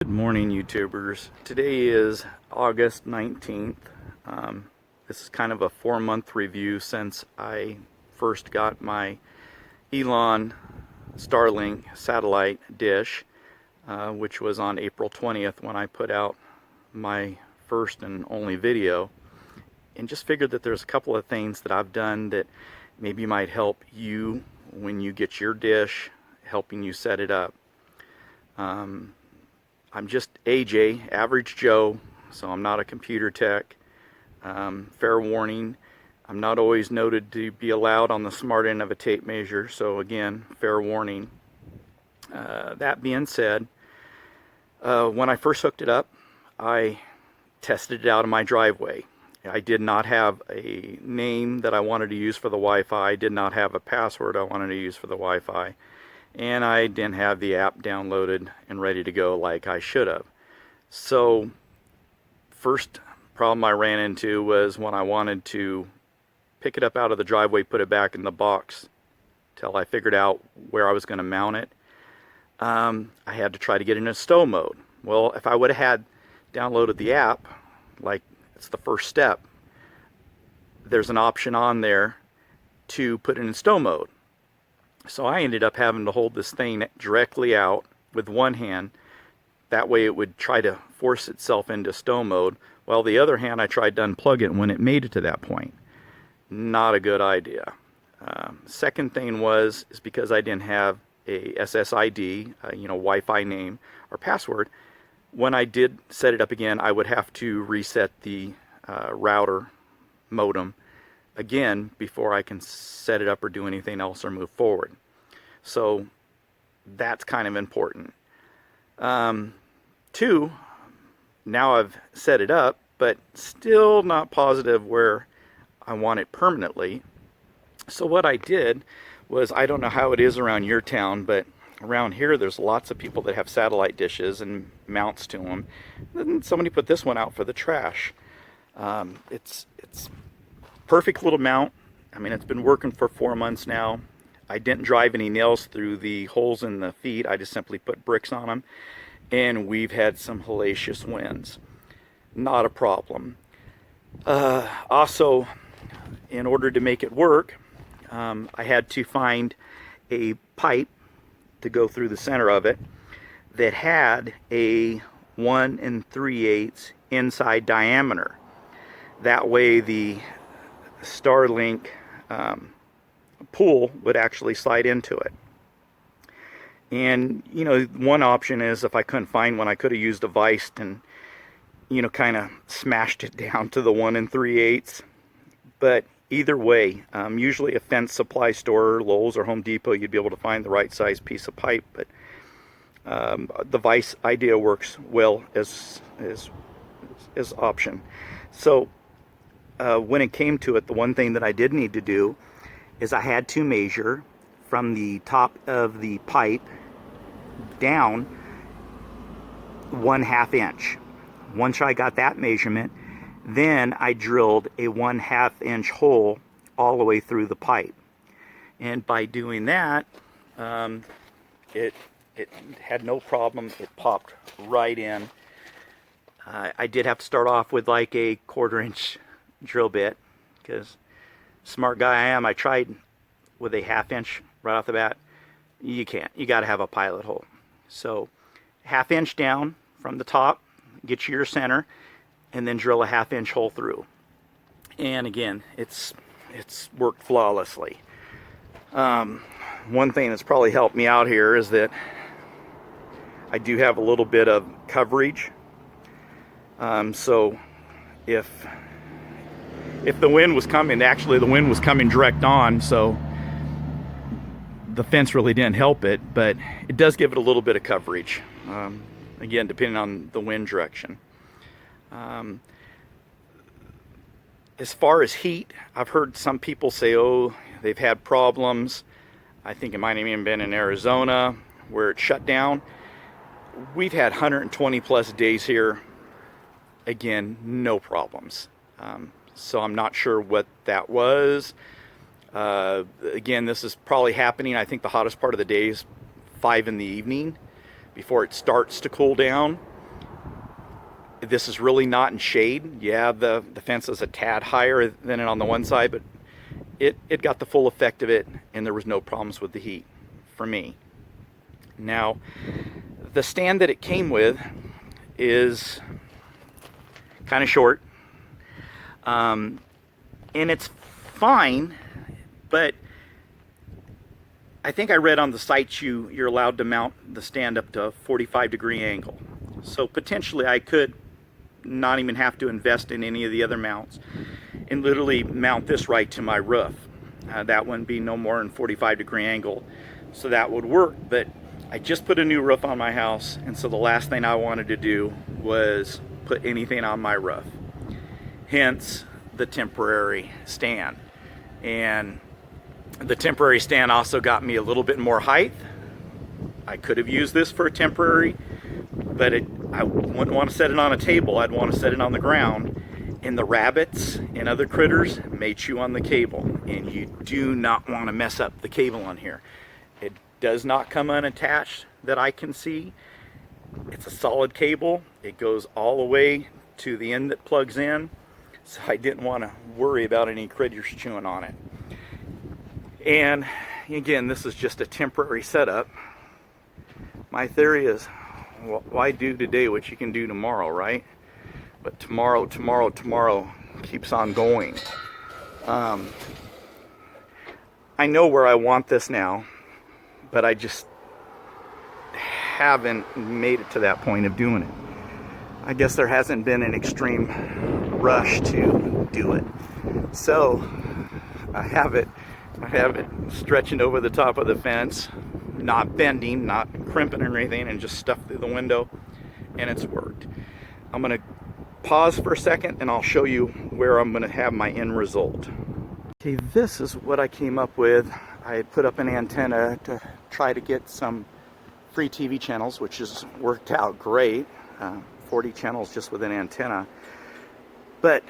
Good morning, YouTubers. Today is August 19th. This is kind of a 4-month review since I first got my Elon Starlink satellite dish, which was on April 20th when I put out my first and only video. And just figured that there's a couple of things that I've done that maybe might help you when you get your dish, helping you set it up. I'm just AJ, average Joe, so I'm not a computer tech. Fair warning, I'm not always noted to be allowed on the smart end of a tape measure, so again, fair warning. That being said, when I first hooked it up, I tested it out in my driveway. I did not have a name that I wanted to use for the Wi-Fi. I did not have a password I wanted to use for the Wi-Fi. And I didn't have the app downloaded and ready to go like I should have. So first problem I ran into was when I wanted to pick it up out of the driveway, put it back in the box till I figured out where I was going to mount it. I had to try to get into stow mode. Well, if I would have had downloaded the app, like it's the first step, there's an option on there to put it in stow mode. So I ended up having to hold this thing directly out with one hand. That way it would try to force itself into stow mode, while the other hand I tried to unplug it when it made it to that point. Not a good idea. Second thing is because I didn't have a SSID, Wi-Fi name or password, when I did set it up again, I would have to reset the router modem again before I can set it up or do anything else or move forward. So that's kind of important. Two, now I've set it up, but still not positive where I want it permanently. So what I did was, I don't know how it is around your town, but around here there's lots of people that have satellite dishes and mounts to them. And somebody put this one out for the trash. It's perfect little mount. I mean, it's been working for 4 months now. I didn't drive any nails through the holes in the feet. I just simply put bricks on them. And we've had some hellacious winds. Not a problem. Also, in order to make it work, I had to find a pipe to go through the center of it that had a 1 3/8 inside diameter. That way the Starlink pool would actually slide into it. And one option is, if I couldn't find one, I could have used a vise and kind of smashed it down to the 1 3/8. But either way, usually a fence supply store, Lowe's or Home Depot, you'd be able to find the right size piece of pipe. But the vise idea works well as option. So when it came to it, the one thing that I did need to do is I had to measure from the top of the pipe down 1/2 inch. Once I got that measurement, then I drilled a 1/2 inch hole all the way through the pipe. And by doing that, it had no problem. It popped right in. I did have to start off with like a 1/4 inch drill bit, because smart guy I am, I tried with a 1/2 inch right off the bat. You can't. You got to have a pilot hole. So 1/2 inch down from the top, get you your center, and then drill a 1/2 inch hole through. And again, it's worked flawlessly. One thing that's probably helped me out here is that I do have a little bit of coverage. So if the wind was coming, actually the wind was coming direct on, so the fence really didn't help it, but it does give it a little bit of coverage, again, depending on the wind direction. As far as heat, I've heard some people say, oh, they've had problems. I think it might have even been in Arizona where it shut down. We've had 120 plus days here. Again, no problems. So I'm not sure what that was. Again, this is probably happening. I think the hottest part of the day is 5 in the evening before it starts to cool down. This is really not in shade. Yeah, the fence is a tad higher than it on the one side, but it got the full effect of it, and there was no problems with the heat for me. Now, the stand that it came with is kind of short, and it's fine, but I think I read on the site you're allowed to mount the stand up to a 45-degree angle. So potentially I could not even have to invest in any of the other mounts and literally mount this right to my roof. That wouldn't be no more than 45-degree angle, so that would work. But I just put a new roof on my house, and so the last thing I wanted to do was put anything on my roof. Hence the temporary stand. And the temporary stand also got me a little bit more height. I could have used this for a temporary, but I wouldn't want to set it on a table. I'd want to set it on the ground. And the rabbits and other critters may chew on the cable, and you do not want to mess up the cable on here. It does not come unattached that I can see. It's a solid cable. It goes all the way to the end that plugs in, so I didn't want to worry about any critters chewing on it. And again, this is just a temporary setup. My theory is, why do today what you can do tomorrow, right? But tomorrow keeps on going. I know where I want this now, but I just haven't made it to that point of doing it. I guess there hasn't been an extreme rush to do it. So I have it stretching over the top of the fence, not bending, not crimping or anything, and just stuffed through the window, and it's worked. I'm going to pause for a second and I'll show you where I'm going to have my end result. Okay, this is what I came up with. I had put up an antenna to try to get some free TV channels, which has worked out great. 40 channels just with an antenna. But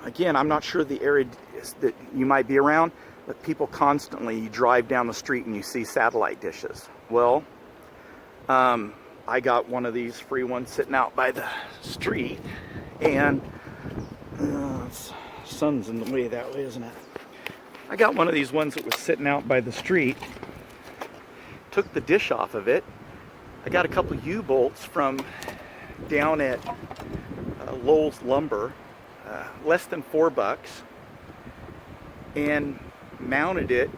again, I'm not sure the area that you might be around, but people constantly, you drive down the street and you see satellite dishes. Well, I got one of these free ones sitting out by the street, and sun's in the way that way, isn't it? I got one of these ones that was sitting out by the street, took the dish off of it. I got a couple U-bolts from down at Lowell's Lumber, less than $4, and mounted it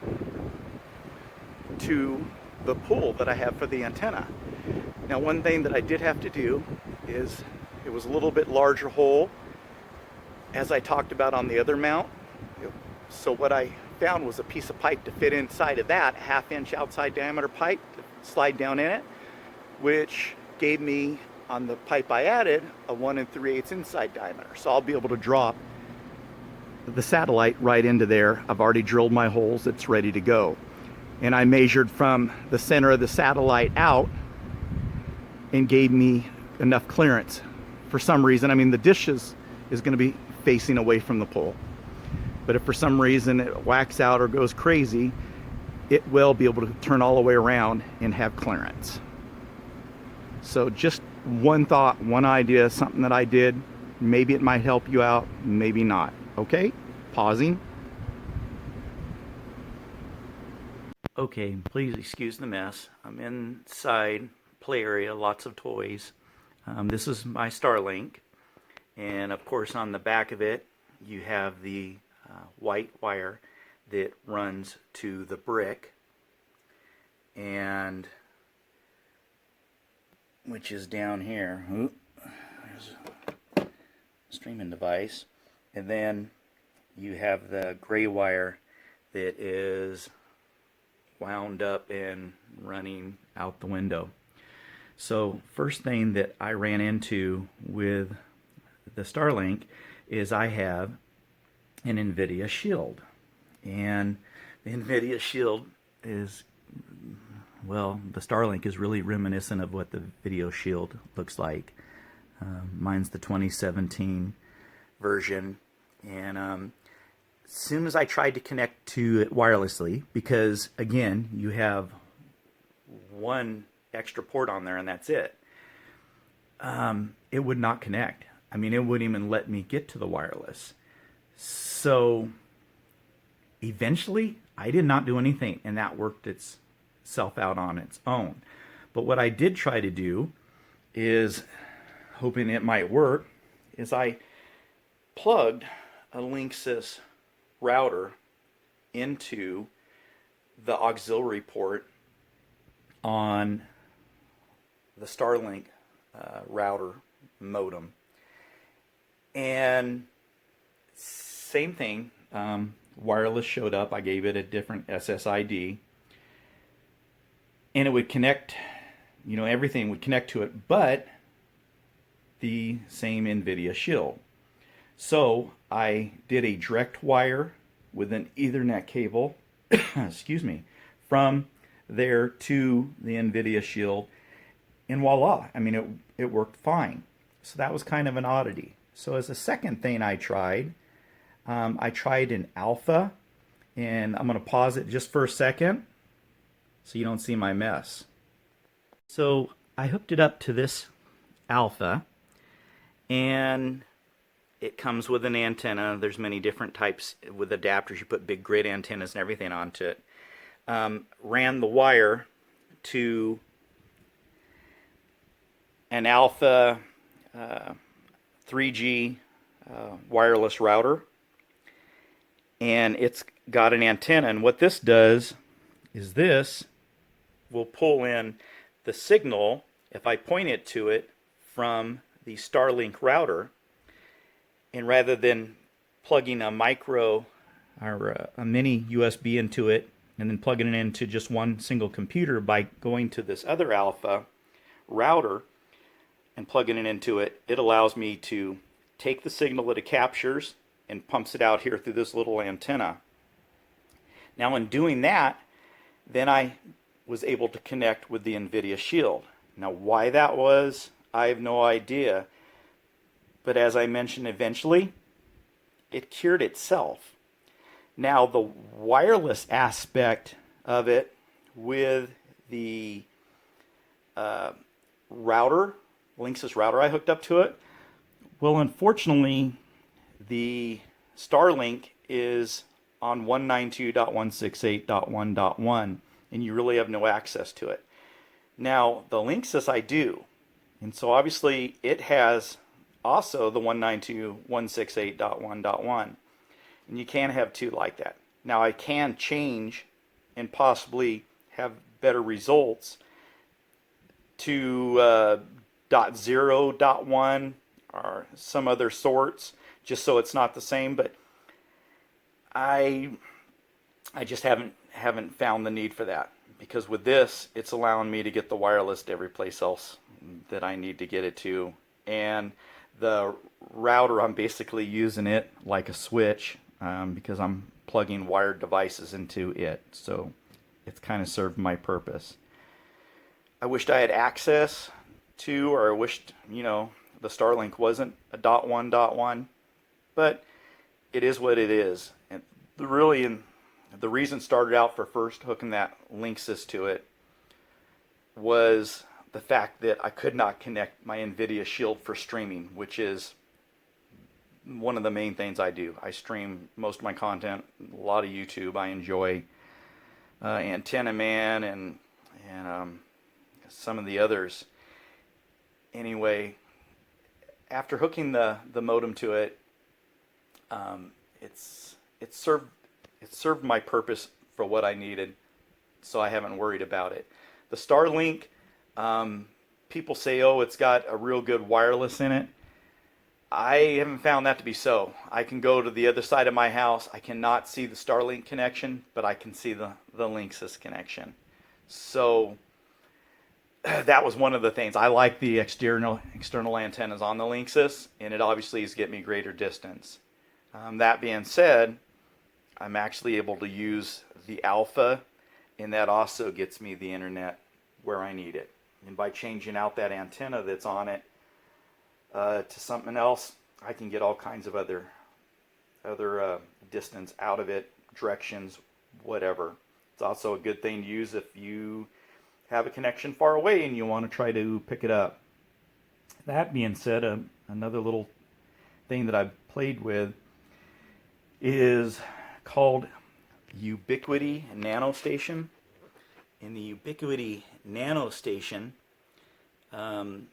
to the pole that I have for the antenna. Now, one thing that I did have to do is, it was a little bit larger hole, as I talked about on the other mount. So what I found was a piece of pipe to fit inside of that, 1/2-inch outside diameter pipe to slide down in it, which gave me, on the pipe I added, a 1 3/8 inside diameter. So I'll be able to drop the satellite right into there. I've already drilled my holes, it's ready to go. And I measured from the center of the satellite out and gave me enough clearance. For some reason, I mean, the dish is going to be facing away from the pole. But if for some reason it whacks out or goes crazy, it will be able to turn all the way around and have clearance. So just one thought, one idea, something that I did. Maybe it might help you out, maybe not. Okay, pausing. Okay, please excuse the mess. I'm inside play area, lots of toys. This is my Starlink, and of course on the back of it you have the white wire that runs to the brick, and which is down here. Ooh, there's a streaming device, and then you have the gray wire that is wound up and running out the window. So first thing that I ran into with the Starlink is I have an NVIDIA Shield, and the NVIDIA Shield is, well, the Starlink is really reminiscent of what the Video Shield looks like. Mine's the 2017 version, and as soon as I tried to connect to it wirelessly, because again, you have one extra port on there and that's it. it would not connect. I mean, it wouldn't even let me get to the wireless. So eventually, I did not do anything, and that worked itself out on its own. But what I did try to do is, hoping it might work, is I plugged a Linksys router into the auxiliary port on the Starlink router modem. And same thing, wireless showed up. I gave it a different SSID. And it would connect, everything would connect to it, but the same NVIDIA shield. So I did a direct wire with an Ethernet cable, excuse me, from there to the NVIDIA shield, and voila, I mean, it worked fine. So that was kind of an oddity. So as a second thing I tried an Alpha, and I'm going to pause it just for a second so you don't see my mess. So I hooked it up to this Alpha, and it comes with an antenna. There's many different types with adapters. You put big grid antennas and everything onto it. Ran the wire to an Alpha 3G wireless router, and it's got an antenna. And what this does is this will pull in the signal if I point it to it from the Starlink router. And rather than plugging a micro or a mini USB into it and then plugging it into just one single computer, by going to this other Alpha router and plugging it into it, it allows me to take the signal that it captures and pumps it out here through this little antenna. Now in doing that, then I was able to connect with the NVIDIA Shield. Now why that was, I have no idea. But as I mentioned, eventually, it cured itself. Now the wireless aspect of it with the router, Linksys router I hooked up to it, well, unfortunately, the Starlink is on 192.168.1.1, and you really have no access to it. Now, the Linksys I do, and so obviously it has also the 192.168.1.1, and you can have two like that. Now, I can change and possibly have better results to .0.1 or some other sorts, just so it's not the same, but I just haven't found the need for that, because with this, it's allowing me to get the wireless to every place else that I need to get it to. And the router, I'm basically using it like a switch, because I'm plugging wired devices into it, so it's kind of served my purpose. I wished I had access to, or I wished, the Starlink wasn't a .1.1, but it is what it is. And the reason started out for first hooking that Linksys to it was the fact that I could not connect my NVIDIA Shield for streaming, which is one of the main things I do. I stream most of my content, a lot of YouTube. I enjoy Antenna Man and some of the others. Anyway, after hooking the modem to it, it served my purpose for what I needed, so I haven't worried about it. The Starlink, people say, oh, it's got a real good wireless in it. I haven't found that to be so. I can go to the other side of my house. I cannot see the Starlink connection, but I can see the Linksys connection. So that was one of the things. I like the external antennas on the Linksys, and it obviously is getting me greater distance. That being said, I'm actually able to use the Alpha, and that also gets me the internet where I need it. And by changing out that antenna that's on it to something else, I can get all kinds of other distance out of it, directions, whatever. It's also a good thing to use if you have a connection far away and you want to try to pick it up. That being said, another little thing that I've played with is called Ubiquiti Nanostation. And the Ubiquiti Nanostation can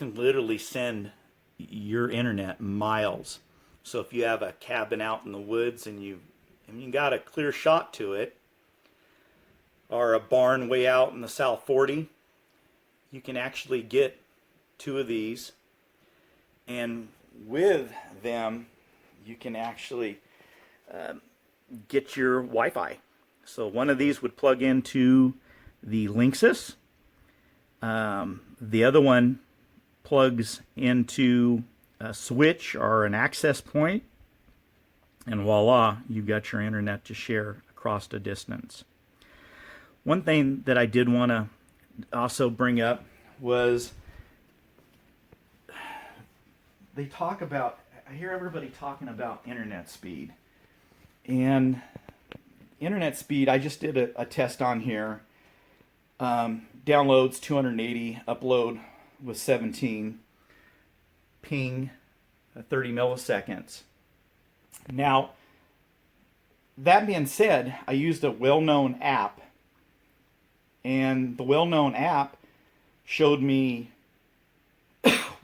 literally send your internet miles. So if you have a cabin out in the woods and you got a clear shot to it, or a barn way out in the South 40, you can actually get 2 of these, and with them you can actually get your Wi-Fi. So one of these would plug into the Linksys. The other one plugs into a switch or an access point, and voila, you've got your internet to share across a distance. One thing that I did want to also bring up was I hear everybody talking about internet speed. And internet speed, I just did a test on here. Downloads 280, upload was 17, ping 30 milliseconds. Now, that being said, I used a well-known app, and the well-known app showed me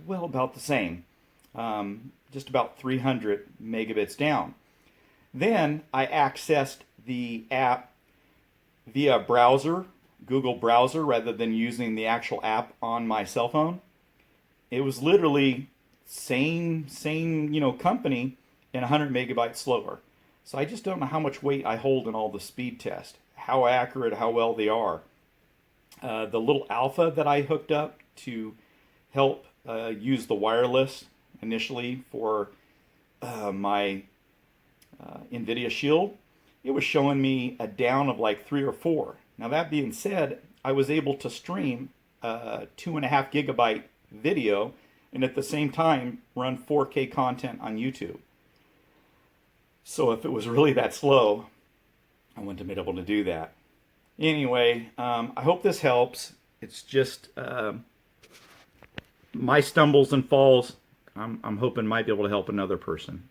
well about the same, just about 300 megabits down. Then I accessed the app via browser, Google browser, rather than using the actual app on my cell phone. It was literally same company, and 100 megabytes slower. So I just don't know how much weight I hold in all the speed tests, how accurate, how well they are. The little Alpha that I hooked up to help use the wireless initially for my NVIDIA Shield, it was showing me a down of like 3 or 4. Now that being said, I was able to stream 2.5 gigabyte video and at the same time run 4K content on YouTube. So if it was really that slow, I wouldn't have been able to do that. Anyway, I hope this helps. It's just my stumbles and falls. I'm hoping might be able to help another person.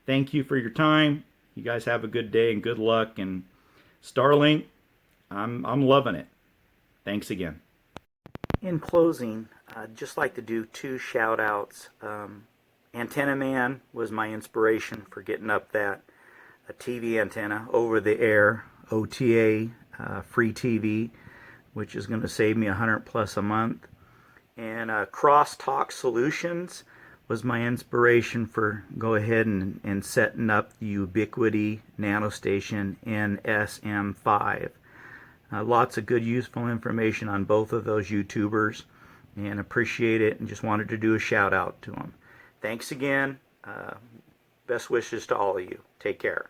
Thank you for your time. You guys have a good day and good luck. And Starlink, I'm loving it. Thanks again. In closing, I'd just like to do 2 shout outs. Antenna Man was my inspiration for getting up that TV antenna over the air, OTA, free TV, which is going to save me $100+ a month. And Crosstalk Solutions was my inspiration for go ahead and setting up the Ubiquiti Nanostation NSM5. Lots of good useful information on both of those YouTubers, and appreciate it, and just wanted to do a shout out to them. Thanks again. Best wishes to all of you. Take care.